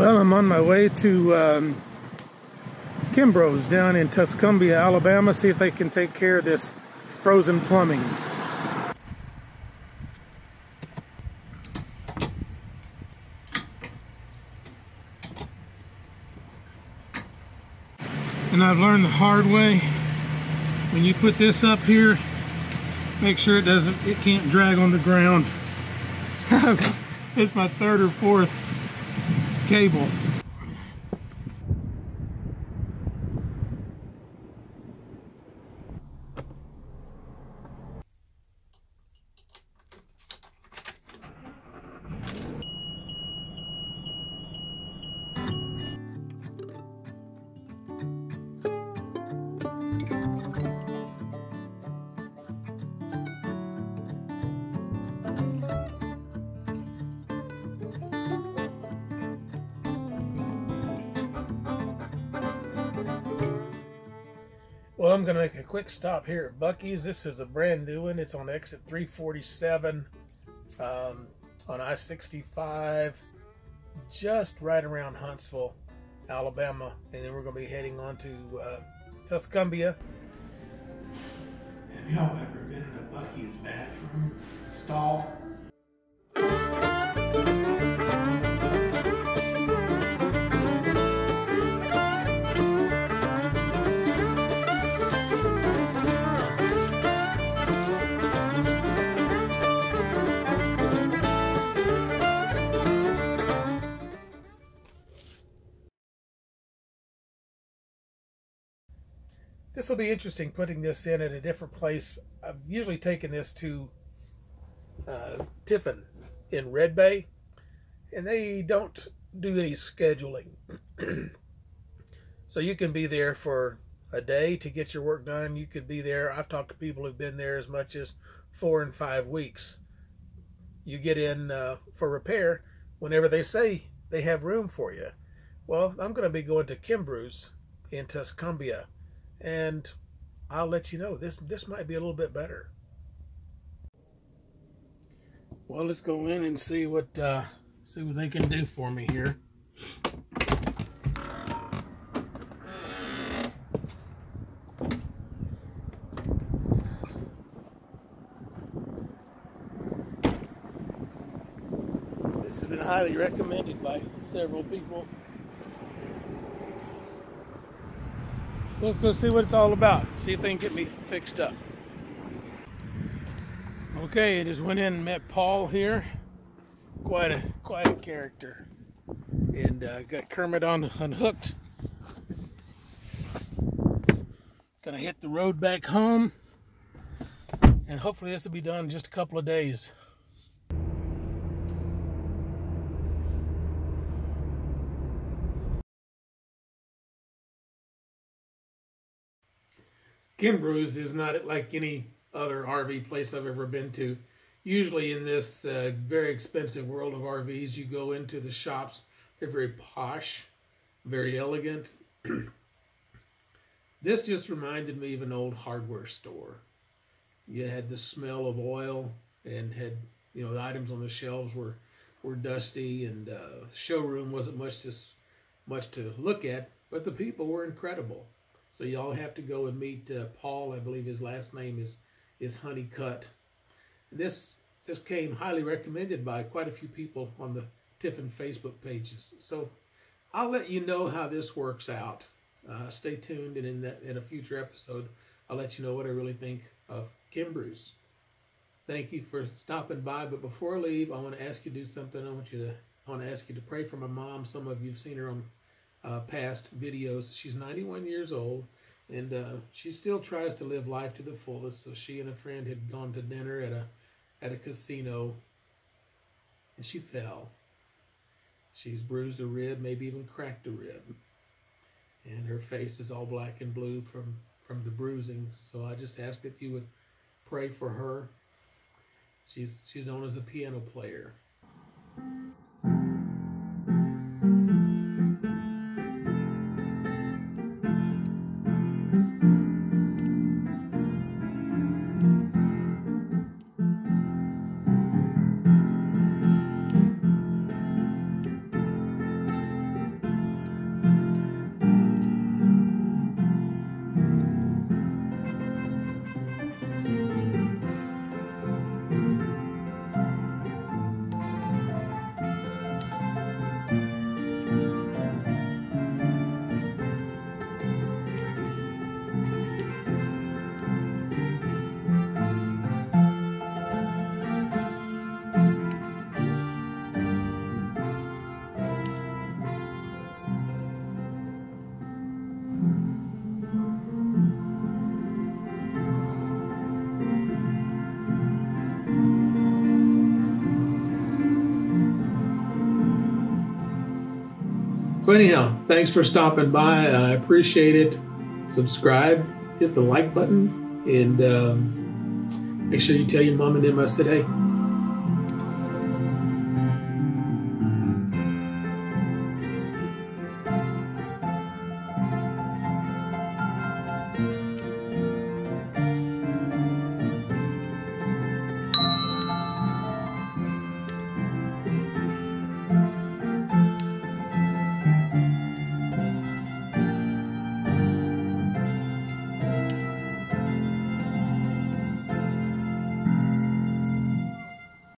Well, I'm on my way to Hmmm down in Tuscumbia, Alabama, see if they can take care of this frozen plumbing. And I've learned the hard way, when you put this up here, make sure it can't drag on the ground. It's my third or fourth cable. Well, I'm going to make a quick stop here at Buc-ee's. This is a brand new one. It's on exit 347 on I-65, just right around Huntsville, Alabama. And then we're going to be heading on to Tuscumbia. Have y'all ever been in a Buc-ee's bathroom stall? This will be interesting, putting this in at a different place. I've usually taken this to Tiffin in Red Bay, and they don't do any scheduling. So you can be there for a day to get your work done. You could be there. I've talked to people who've been there as much as 4 and 5 weeks. You get in for repair whenever they say they have room for you. Well, I'm going to be going to Hmmm in Tuscumbia, and I'll let you know, this might be a little bit better. Well, let's go in and see what they can do for me here. This has been highly recommended by several people. So let's go see what it's all about. See if they can get me fixed up. Okay, I just went in and met Paul here. Quite a character. And got Kermit unhooked. Gonna hit the road back home. And hopefully this will be done in just a couple of days. Hmmm is not like any other RV place I've ever been to. Usually in this very expensive world of RVs, you go into the shops. They're very posh, very elegant. This just reminded me of an old hardware store. You had the smell of oil, and had, you know, the items on the shelves were dusty, and showroom wasn't much to look at, but the people were incredible. So y'all have to go and meet Paul. I believe his last name is Honeycutt. This came highly recommended by quite a few people on the Tiffin Facebook pages. So I'll let you know how this works out. Stay tuned, and in a future episode, I'll let you know what I really think of Hmmm. Thank you for stopping by. But before I leave, I want to ask you to do something. I want to ask you to pray for my mom. Some of you've seen her on past videos. She's 91 years old, and she still tries to live life to the fullest. So she and a friend had gone to dinner at a casino, and she fell. She's bruised a rib, maybe even cracked a rib, and her face is all black and blue from the bruising. So I just ask that you would pray for her. She's known as a piano player. So anyhow, thanks for stopping by. I appreciate it. Subscribe, hit the like button, and make sure you tell your mom and them I said hey.